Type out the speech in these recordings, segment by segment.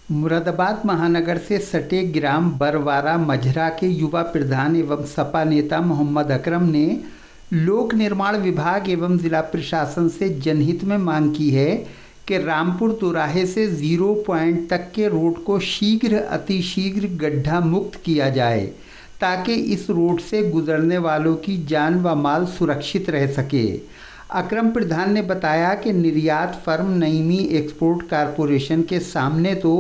मुरादाबाद महानगर से सटे ग्राम बरवारा मझरा के युवा प्रधान एवं सपा नेता मोहम्मद अकरम ने लोक निर्माण विभाग एवं जिला प्रशासन से जनहित में मांग की है कि रामपुर दोराहे से 0 पॉइंट तक के रोड को शीघ्र अतिशीघ्र गड्ढा मुक्त किया जाए ताकि इस रोड से गुजरने वालों की जान व माल सुरक्षित रह सके। अकरम प्रधान ने बताया कि निर्यात फर्म नईमी एक्सपोर्ट कारपोरेशन के सामने तो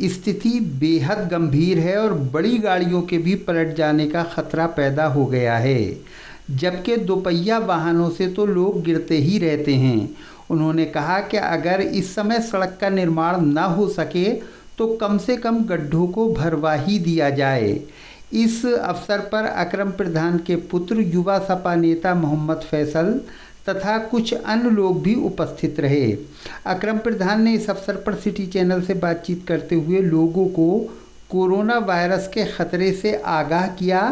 स्थिति बेहद गंभीर है और बड़ी गाड़ियों के भी पलट जाने का खतरा पैदा हो गया है, जबकि दोपहिया वाहनों से तो लोग गिरते ही रहते हैं। उन्होंने कहा कि अगर इस समय सड़क का निर्माण न हो सके तो कम से कम गड्ढों को भरवा ही दिया जाए। इस अवसर पर अकरम प्रधान के पुत्र युवा सपा नेता मोहम्मद फैसल तथा कुछ अन्य लोग भी उपस्थित रहे। अकरम प्रधान ने इस अवसर पर सिटी चैनल से बातचीत करते हुए लोगों को कोरोना वायरस के खतरे से आगाह किया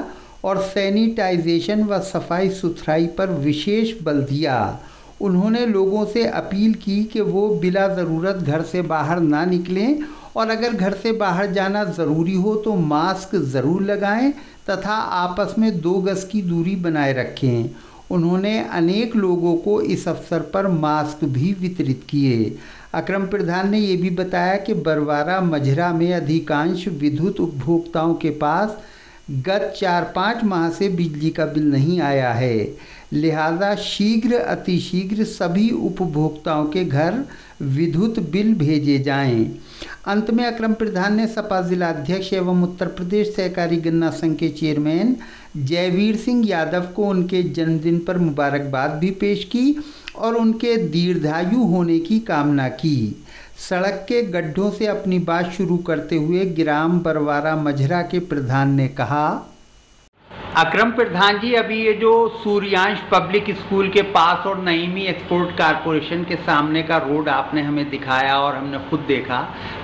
और सैनिटाइजेशन व सफाई सुथराई पर विशेष बल दिया। उन्होंने लोगों से अपील की कि वो बिला ज़रूरत घर से बाहर ना निकलें और अगर घर से बाहर जाना ज़रूरी हो तो मास्क ज़रूर लगाएं तथा आपस में 2 गज की दूरी बनाए रखें। उन्होंने अनेक लोगों को इस अवसर पर मास्क भी वितरित किए। अकरम प्रधान ने ये भी बताया कि बरवारा मझरा में अधिकांश विद्युत उपभोक्ताओं के पास गत 4-5 माह से बिजली का बिल नहीं आया है, लिहाजा शीघ्र अतिशीघ्र सभी उपभोक्ताओं के घर विद्युत बिल भेजे जाएं। अंत में अकरम प्रधान ने सपा जिलाध्यक्ष एवं उत्तर प्रदेश सहकारी गन्ना संघ के चेयरमैन जयवीर सिंह यादव को उनके जन्मदिन पर मुबारकबाद भी पेश की और उनके दीर्घायु होने की कामना की। सड़क के गड्ढों से अपनी बात शुरू करते हुए ग्राम बरवारा मझरा के प्रधान ने कहा, अकरम प्रधान जी, अभी ये जो सूर्यांश पब्लिक स्कूल के पास और नईमी एक्सपोर्ट कारपोरेशन के सामने का रोड आपने हमें दिखाया और हमने खुद देखा,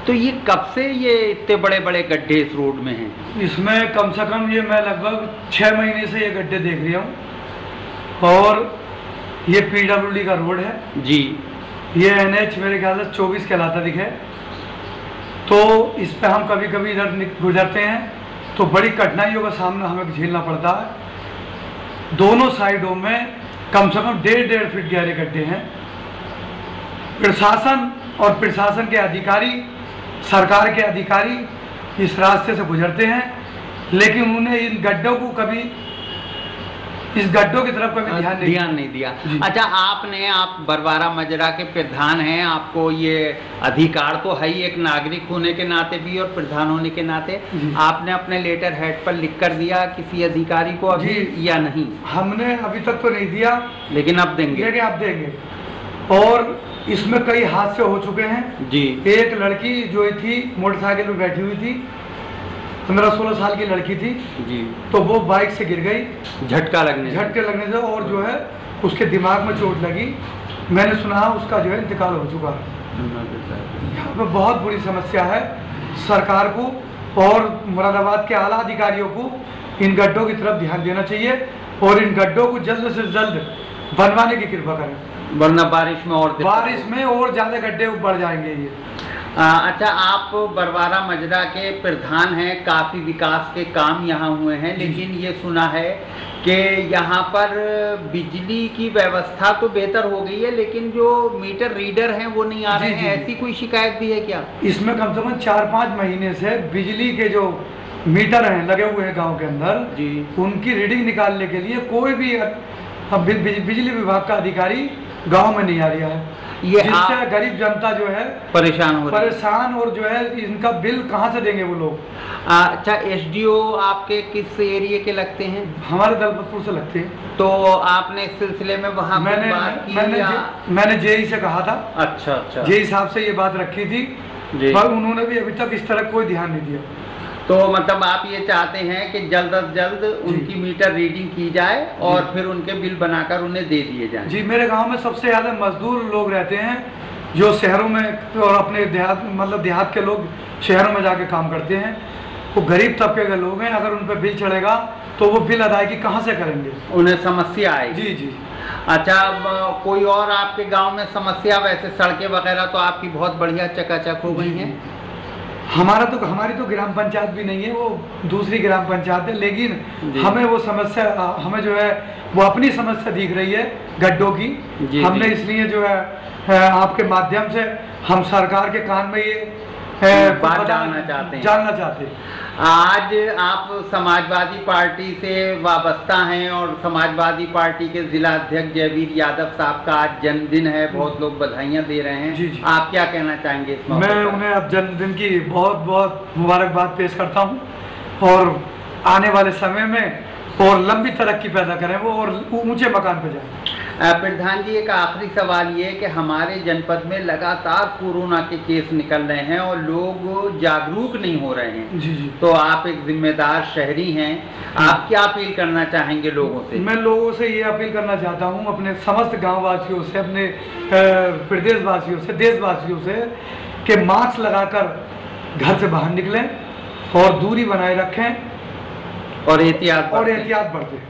तो ये कब से ये इतने बड़े बड़े गड्ढे इस रोड में हैं? इसमें कम से कम ये मैं लगभग 6 महीने से ये गड्ढे देख रहा हूँ और ये PWD का रोड है जी। ये NH मेरे ख्याल से 24 कहलाता दिखे, तो इस पर हम कभी कभी इधर गुजरते हैं तो बड़ी कठिनाइयों का सामना हमें झेलना पड़ता है। दोनों साइडों में कम से कम 1.5 फीट गहरे गड्ढे हैं। प्रशासन और प्रशासन के अधिकारी, सरकार के अधिकारी इस रास्ते से गुजरते हैं, लेकिन उन्हें इन गड्ढों को कभी, इस गड्ढों की तरफ कभी ध्यान नहीं दिया। अच्छा, आप बरवारा मजरा के प्रधान हैं, आपको ये अधिकार तो है ही एक नागरिक होने के नाते भी और प्रधान होने के नाते। आपने अपने लेटर हेड पर लिख कर दिया किसी अधिकारी को अभी या नहीं? हमने अभी तक तो नहीं दिया, लेकिन अब देंगे। आप देंगे। और इसमें कई हादसे हो चुके हैं जी। एक लड़की जो थी मोटरसाइकिल में बैठी हुई थी, 15-16 साल की लड़की थी जी, तो वो बाइक से गिर गई झटके लगने से और जो है उसके दिमाग में चोट लगी। मैंने सुना उसका जो है इंतकाल हो चुका है। यहाँ पे बहुत बुरी समस्या है। सरकार को और मुरादाबाद के आला अधिकारियों को इन गड्ढों की तरफ ध्यान देना चाहिए और इन गड्ढों को जल्द से जल्द बनवाने की कृपा करें, वरना बारिश में और ज़्यादा गड्ढे बढ़ जाएंगे ये। अच्छा, आप बरवारा मजरा के प्रधान हैं, काफ़ी विकास के काम यहाँ हुए हैं, लेकिन ये सुना है कि यहाँ पर बिजली की व्यवस्था तो बेहतर हो गई है लेकिन जो मीटर रीडर हैं वो नहीं आ रहे हैं। ऐसी कोई शिकायत भी है क्या? इसमें कम से कम 4-5 महीने से बिजली के जो मीटर हैं लगे हुए हैं गाँव के अंदर जी, उनकी रीडिंग निकालने के लिए कोई भी बिजली विभाग का अधिकारी गाँव में नहीं आ रहा है। ये जिससे गरीब जनता जो है परेशान और जो है इनका बिल कहाँ से देंगे वो लोग। अच्छा, SDO आपके किस एरिया के लगते हैं? हमारे दलपतपुर से लगते हैं। तो आपने इस सिलसिले में वहाँ मैंने JE से कहा था। अच्छा, JE साहब से ये बात रखी थी, पर उन्होंने भी अभी तक इस तरह कोई ध्यान नहीं दिया। तो मतलब आप ये चाहते हैं कि जल्द अज जल्द उनकी मीटर रीडिंग की जाए और फिर उनके बिल बनाकर उन्हें दे दिए जाएं? जी, मेरे गांव में सबसे ज़्यादा मजदूर लोग रहते हैं जो शहरों में और अपने देहात के लोग शहरों में जाके काम करते हैं। वो गरीब तबके के लोग हैं, अगर उन पर बिल चढ़ेगा तो वो बिल अदायगी कहाँ से करेंगे, उन्हें समस्या आएगी। जी। अच्छा, कोई और आपके गाँव में समस्या? वैसे सड़कें वगैरह तो आपकी बहुत बढ़िया चकाचक हो गई हैं। हमारी तो ग्राम पंचायत भी नहीं है, वो दूसरी ग्राम पंचायत है, लेकिन हमें वो समस्या, हमें जो है वो अपनी समस्या दिख रही है गड्ढों की। हमने इसलिए जो है आपके माध्यम से हम सरकार के कान में ये बात जानना चाहते हैं। आज आप समाजवादी पार्टी से वाबस्ता हैं और समाजवादी पार्टी के जिला अध्यक्ष जयवीर यादव साहब का आज जन्मदिन है, बहुत लोग बधाइयां दे रहे हैं। जी। आप क्या कहना चाहेंगे इस मौके पर? मैं उन्हें अब जन्मदिन की बहुत बहुत मुबारकबाद पेश करता हूं और आने वाले समय में और लंबी तरक्की पैदा करें वो और ऊंचे मकान पर जाएं। प्रधान जी, एक आखिरी सवाल ये है कि हमारे जनपद में लगातार कोरोना के केस निकल रहे हैं और लोग जागरूक नहीं हो रहे हैं। जी। तो आप एक जिम्मेदार शहरी हैं, आप क्या अपील करना चाहेंगे लोगों से? मैं लोगों से ये अपील करना चाहता हूँ, अपने समस्त गाँव वासियों से, अपने प्रदेश वासियों से, देशवासियों से, कि मास्क लगाकर घर से बाहर निकलें और दूरी बनाए रखें और एहतियात बरतें।